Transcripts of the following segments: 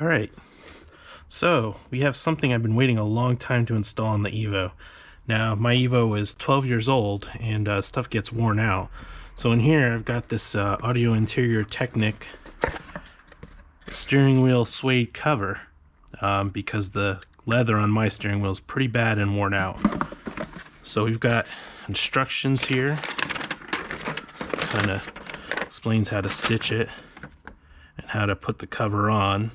Alright, so we have something I've been waiting a long time to install on the Evo. Now, my Evo is 12 years old and stuff gets worn out. So in here I've got this Audio Interior Technic steering wheel suede cover because the leather on my steering wheel is pretty bad and worn out. So we've got instructions here, kind of explains how to stitch it and how to put the cover on.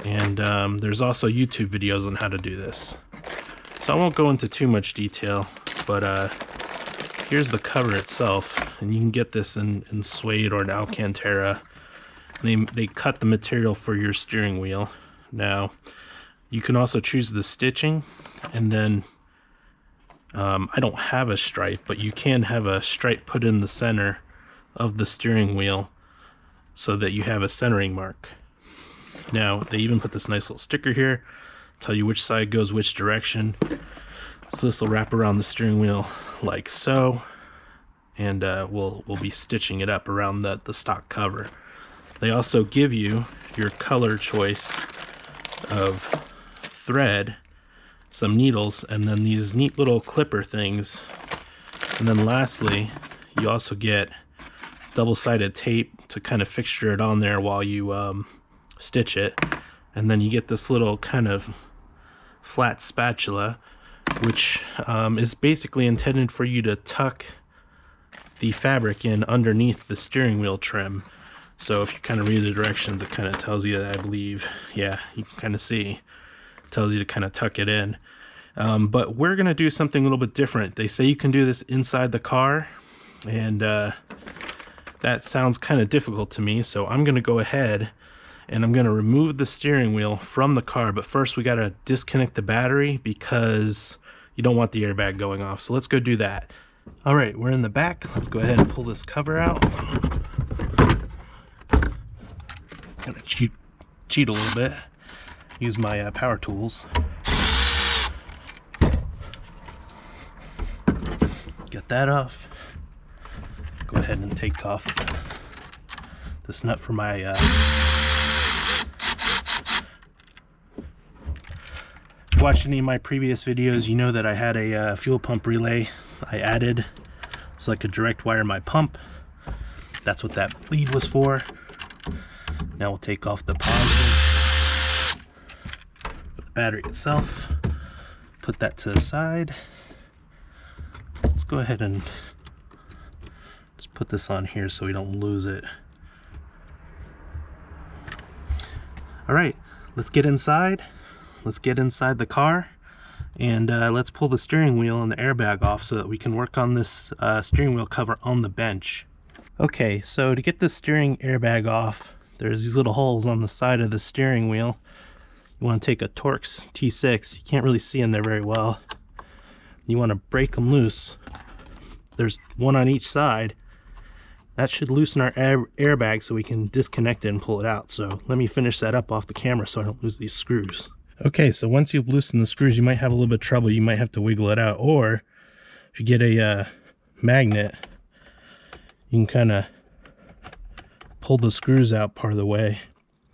And there's also YouTube videos on how to do this. So I won't go into too much detail, but here's the cover itself, and you can get this in suede or an Alcantara. They cut the material for your steering wheel. Now, you can also choose the stitching, and then I don't have a stripe, but you can have a stripe put in the center of the steering wheel so that you have a centering mark. Now, they even put this nice little sticker here, tell you which side goes which direction. So this will wrap around the steering wheel like so, and we'll be stitching it up around the stock cover. They also give you your color choice of thread, some needles, and then these neat little clipper things. And then lastly, you also get double-sided tape to kind of fixture it on there while you stitch it. And then you get this little kind of flat spatula, which is basically intended for you to tuck the fabric in underneath the steering wheel trim. So if you kind of read the directions, it kind of tells you that, I believe, yeah, you can kind of see, it tells you to kind of tuck it in. But we're going to do something a little bit different. They say you can do this inside the car, and that sounds kind of difficult to me, so I'm going to go ahead and I'm going to remove the steering wheel from the car. But first we got to disconnect the battery because you don't want the airbag going off. So let's go do that. All right, we're in the back. Let's go ahead and pull this cover out. Gonna cheat a little bit. Use my power tools. Get that off. Go ahead and take off this nut for my if you watched any of my previous videos, you know that I had a fuel pump relay I added so I could direct wire my pump. That's what that lead was for. Now we'll take off the positive for the battery itself, put that to the side. Let's go ahead and just put this on here so we don't lose it. All right, let's get inside. Let's get inside the car, and let's pull the steering wheel and the airbag off so that we can work on this steering wheel cover on the bench. Okay, so to get the steering airbag off, there's these little holes on the side of the steering wheel. You want to take a Torx T6. You can't really see in there very well. You want to break them loose. There's one on each side. That should loosen our airbag so we can disconnect it and pull it out. So let me finish that up off the camera so I don't lose these screws. Okay, so once you've loosened the screws, you might have a little bit of trouble. You might have to wiggle it out, or if you get a magnet, you can kind of pull the screws out part of the way.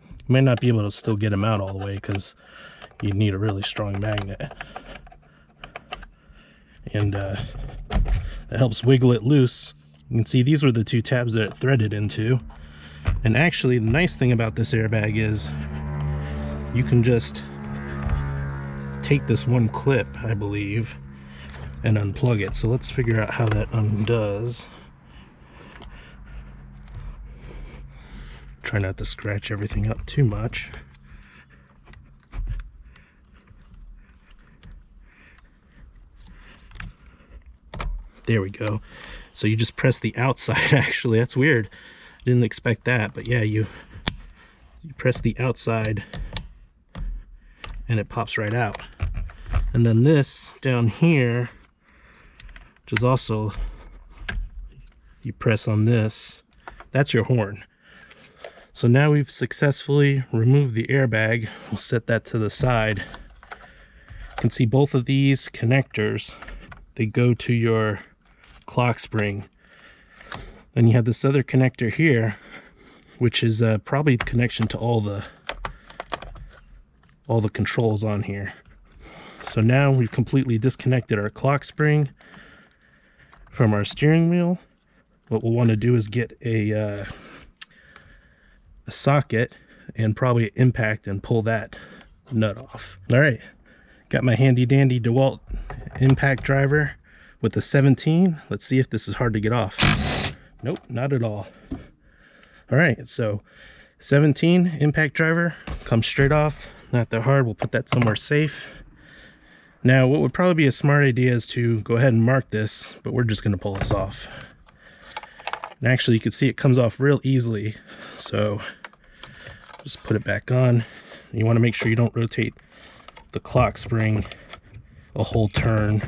You might not be able to still get them out all the way because you need a really strong magnet. And that helps wiggle it loose. You can see these were the two tabs that it threaded into. And actually, the nice thing about this airbag is you can just take this one clip, I believe, and unplug it. So let's figure out how that undoes. Try not to scratch everything up too much. There we go. So you just press the outside. Actually, that's weird. Didn't expect that, but yeah, you press the outside and it pops right out. And then this down here, which is also, you press on this, that's your horn. So now we've successfully removed the airbag. We'll set that to the side. You can see both of these connectors, they go to your clock spring. Then you have this other connector here, which is probably the connection to all the all the controls on here. So now we've completely disconnected our clock spring from our steering wheel. What we'll want to do is get a socket and probably an impact and pull that nut off. All right, got my handy dandy DeWalt impact driver with the 17. Let's see if this is hard to get off. Nope, not at all. All right, so 17 impact driver comes straight off, not that hard. We'll put that somewhere safe. Now what would probably be a smart idea is to go ahead and mark this, but we're just going to pull this off. And actually you can see it comes off real easily, so just put it back on. You want to make sure you don't rotate the clock spring a whole turn,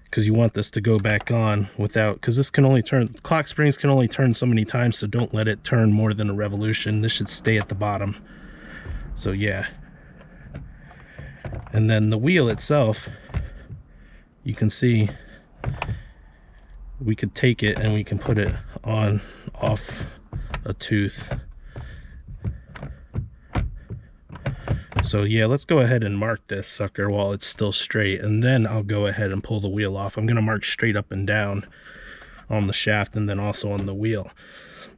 because you want this to go back on without, because this can only turn, clock springs can only turn so many times, so don't let it turn more than a revolution. This should stay at the bottom. So yeah. And then the wheel itself, you can see we could take it and we can put it on off a tooth. So yeah, let's go ahead and mark this sucker while it's still straight, and then I'll go ahead and pull the wheel off. I'm going to mark straight up and down on the shaft and then also on the wheel.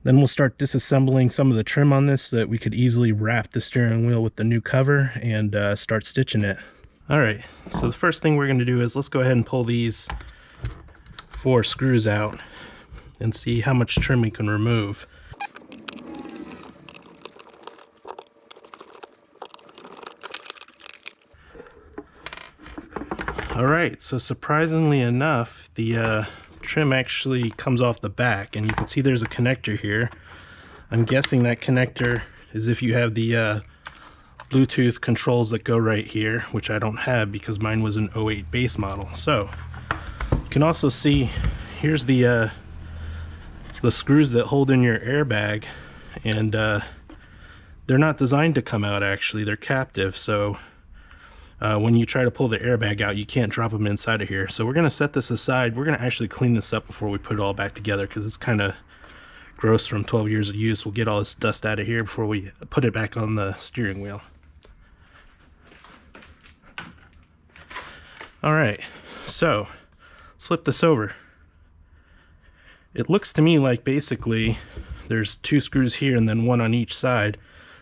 Then we'll start disassembling some of the trim on this so that we could easily wrap the steering wheel with the new cover and start stitching it. All right, so the first thing we're going to do is let's go ahead and pull these 4 screws out and see how much trim we can remove. All right, so surprisingly enough, the trim actually comes off the back, and you can see there's a connector here. I'm guessing that connector is if you have the Bluetooth controls that go right here, which I don't have because mine was an 08 base model. So you can also see here's the screws that hold in your airbag, and they're not designed to come out. Actually, they're captive, so when you try to pull the airbag out, you can't drop them inside of here. So we're going to set this aside. We're going to actually clean this up before we put it all back together, because it's kind of gross from 12 years of use. We'll get all this dust out of here before we put it back on the steering wheel. All right, so let's flip this over. It looks to me like basically there's 2 screws here and then 1 on each side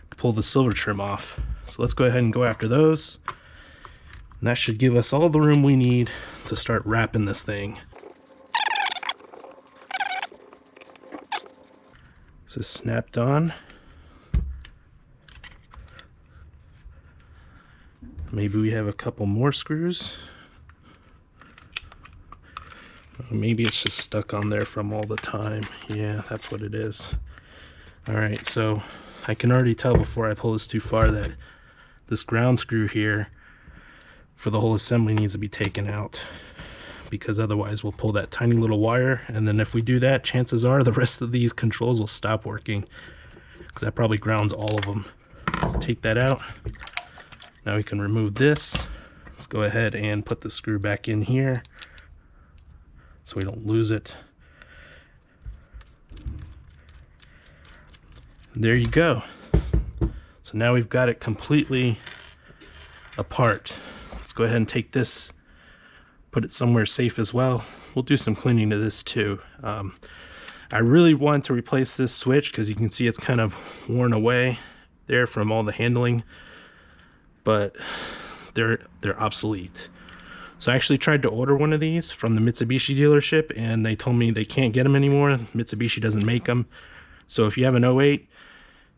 to pull the silver trim off. So let's go ahead and go after those. And that should give us all the room we need to start wrapping this thing. This is snapped on. Maybe we have a couple more screws. Maybe it's just stuck on there from all the time. Yeah, that's what it is. All right, so I can already tell before I pull this too far that this ground screw here for the whole assembly needs to be taken out, because otherwise we'll pull that tiny little wire, and then if we do that, chances are the rest of these controls will stop working, because that probably grounds all of them. Let's take that out. Now we can remove this. Let's go ahead and put the screw back in here so we don't lose it. There you go. So now we've got it completely apart. Let's go ahead and take this, put it somewhere safe as well. We'll do some cleaning to this too. I really want to replace this switch because you can see it's kind of worn away there from all the handling, but they're obsolete. So I actually tried to order one of these from the Mitsubishi dealership, and they told me they can't get them anymore. Mitsubishi doesn't make them. So if you have an 08,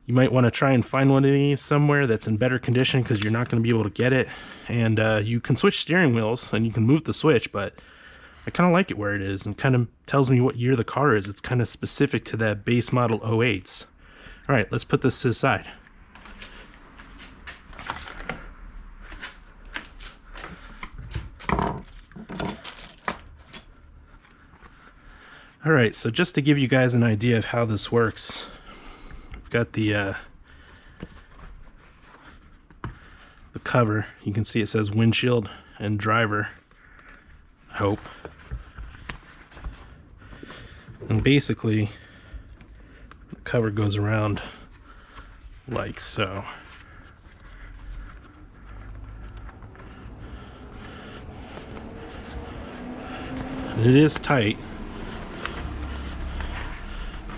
you might want to try and find one of these somewhere that's in better condition, because you're not going to be able to get it. And you can switch steering wheels and you can move the switch, but I kind of like it where it is, and kind of tells me what year the car is. It's kind of specific to that base model 08s. All right, let's put this to the side. All right, so just to give you guys an idea of how this works, we've got the cover. You can see it says windshield and driver, I hope. And basically, the cover goes around like so. It is tight,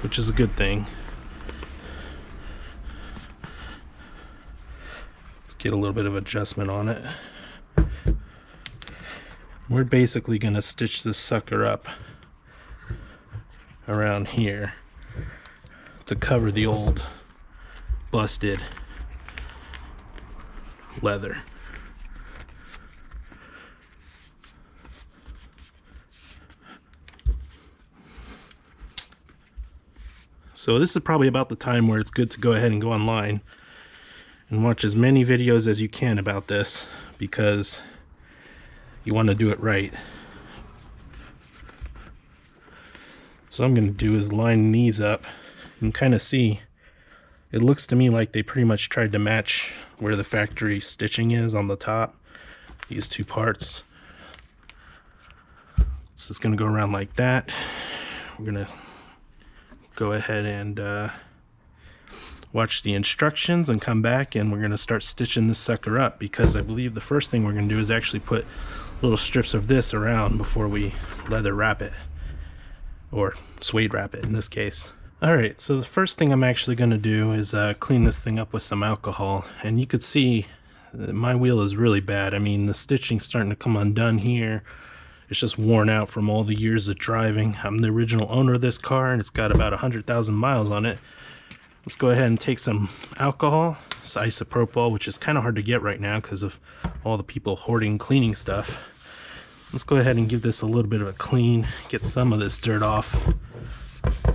which is a good thing. Let's get a little bit of adjustment on it. We're basically going to stitch this sucker up around here to cover the old busted leather. So this is probably about the time where it's good to go ahead and go online and watch as many videos as you can about this, because you want to do it right. So what I'm going to do is line these up. You can kind of see, it looks to me like they pretty much tried to match where the factory stitching is on the top, these two parts. So it's going to go around like that. We're going to go ahead and watch the instructions and come back, and we're going to start stitching this sucker up, because I believe the first thing we're going to do is actually put little strips of this around before we leather wrap it, or suede wrap it in this case. Alright, so the first thing I'm actually going to do is clean this thing up with some alcohol, and you could see that my wheel is really bad. I mean, the stitching's starting to come undone here. It's just worn out from all the years of driving. I'm the original owner of this car, and it's got about 100,000 miles on it. Let's go ahead and take some alcohol. It's isopropyl, which is kind of hard to get right now because of all the people hoarding cleaning stuff. Let's go ahead and give this a little bit of a clean, get some of this dirt off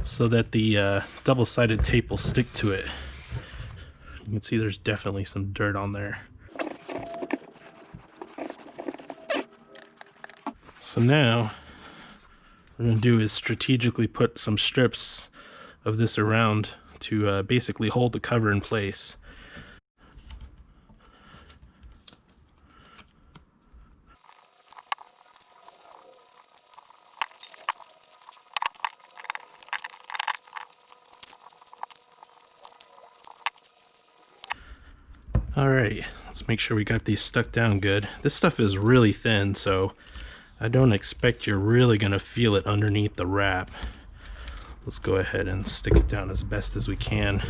so that the double-sided tape will stick to it. You can see there's definitely some dirt on there. So now what we're going to do is strategically put some strips of this around to basically hold the cover in place. Alright, let's make sure we got these stuck down good. This stuff is really thin, so I don't expect you're really going to feel it underneath the wrap. Let's go ahead and stick it down as best as we can.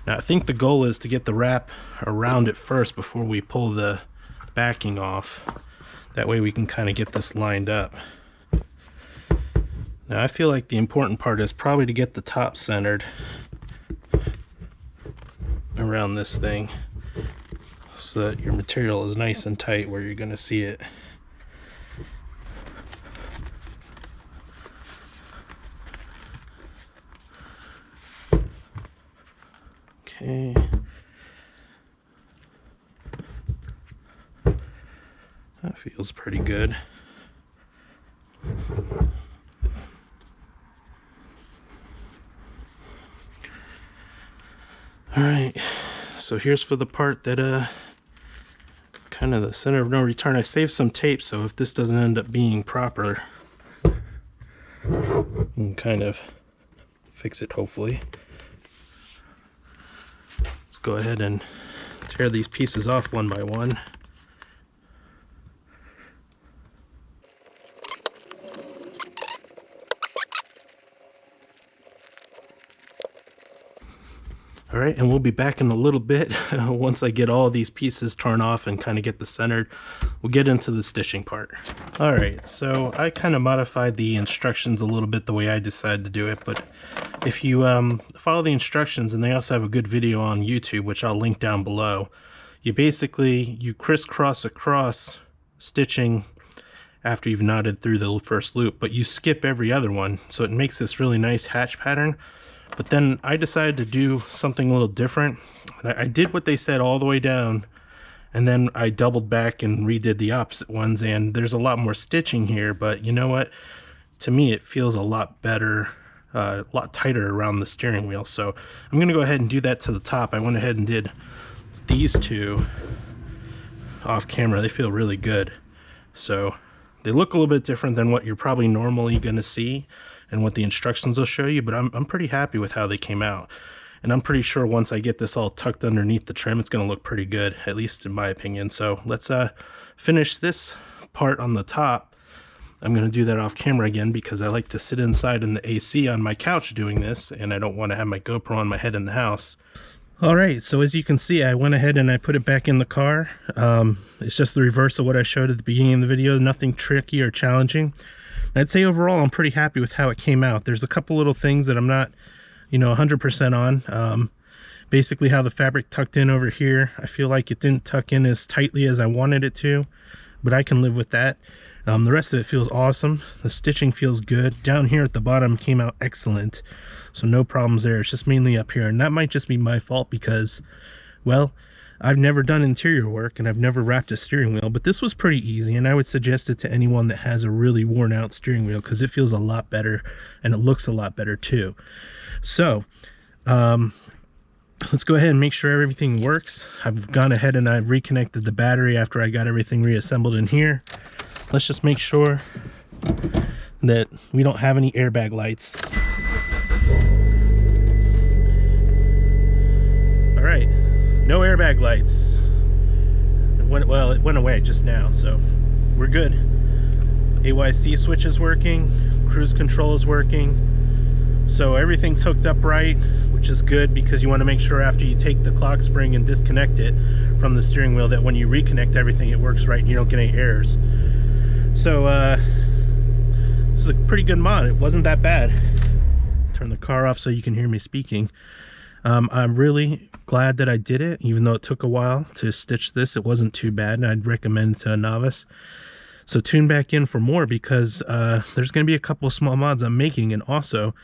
Now I think the goal is to get the wrap around it first before we pull the backing off. That way we can kind of get this lined up. Now I feel like the important part is probably to get the top centered around this thing so that your material is nice and tight where you're going to see it. Okay. That feels pretty good. Alright, so here's for the part that kind of the center of no return. I saved some tape, so if this doesn't end up being proper, you can kind of fix it hopefully. Let's go ahead and tear these pieces off one by one. Alright, and we'll be back in a little bit. Once I get all these pieces torn off and kind of get this centered, we'll get into the stitching part. Alright, so I kind of modified the instructions a little bit the way I decided to do it, but if you follow the instructions, and they also have a good video on YouTube, which I'll link down below, you crisscross across stitching after you've knotted through the first loop, but you skip every other one, so it makes this really nice hatch pattern. But then I decided to do something a little different. I did what they said all the way down, and then I doubled back and redid the opposite ones, and there's a lot more stitching here, but you know what? To me, it feels a lot better, a lot tighter around the steering wheel. So I'm going to go ahead and do that to the top. I went ahead and did these two off camera. They feel really good. So they look a little bit different than what you're probably normally going to see and what the instructions will show you, but I'm pretty happy with how they came out. And I'm pretty sure once I get this all tucked underneath the trim, it's going to look pretty good, at least in my opinion. So let's finish this part on the top. I'm going to do that off camera again because I like to sit inside in the AC on my couch doing this, and I don't want to have my GoPro on my head in the house. Alright, so as you can see, I went ahead and I put it back in the car. It's just the reverse of what I showed at the beginning of the video, nothing tricky or challenging. I'd say overall I'm pretty happy with how it came out. There's a couple little things that I'm not, 100% on. Basically how the fabric tucked in over here, I feel like it didn't tuck in as tightly as I wanted it to, but I can live with that. The rest of it feels awesome. The stitching feels good. Down here at the bottom came out excellent. So no problems there. It's just mainly up here. And that might just be my fault because, well, I've never done interior work and I've never wrapped a steering wheel. But this was pretty easy, and I would suggest it to anyone that has a really worn out steering wheel because it feels a lot better and it looks a lot better too. So, let's go ahead and make sure everything works. I've gone ahead and I've reconnected the battery after I got everything reassembled in here. Let's just make sure that we don't have any airbag lights. All right, no airbag lights. Well, it went away just now, so we're good. AYC switch is working, cruise control is working. So everything's hooked up right, which is good because you want to make sure after you take the clock spring and disconnect it from the steering wheel that when you reconnect everything it works right and you don't get any errors. So this is a pretty good mod. It wasn't that bad. Turn the car off so you can hear me speaking. I'm really glad that I did it, even though it took a while to stitch this. It wasn't too bad, and I'd recommend it to a novice. So tune back in for more because there's going to be a couple of small mods I'm making, and also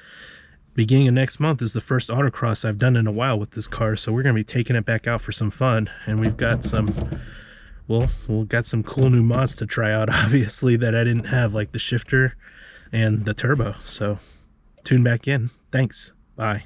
beginning of next month is the first autocross I've done in a while with this car, so we're going to be taking it back out for some fun. And we've got some, well, we've got some cool new mods to try out, obviously, that I didn't have, like the shifter and the turbo. So tune back in. Thanks. Bye.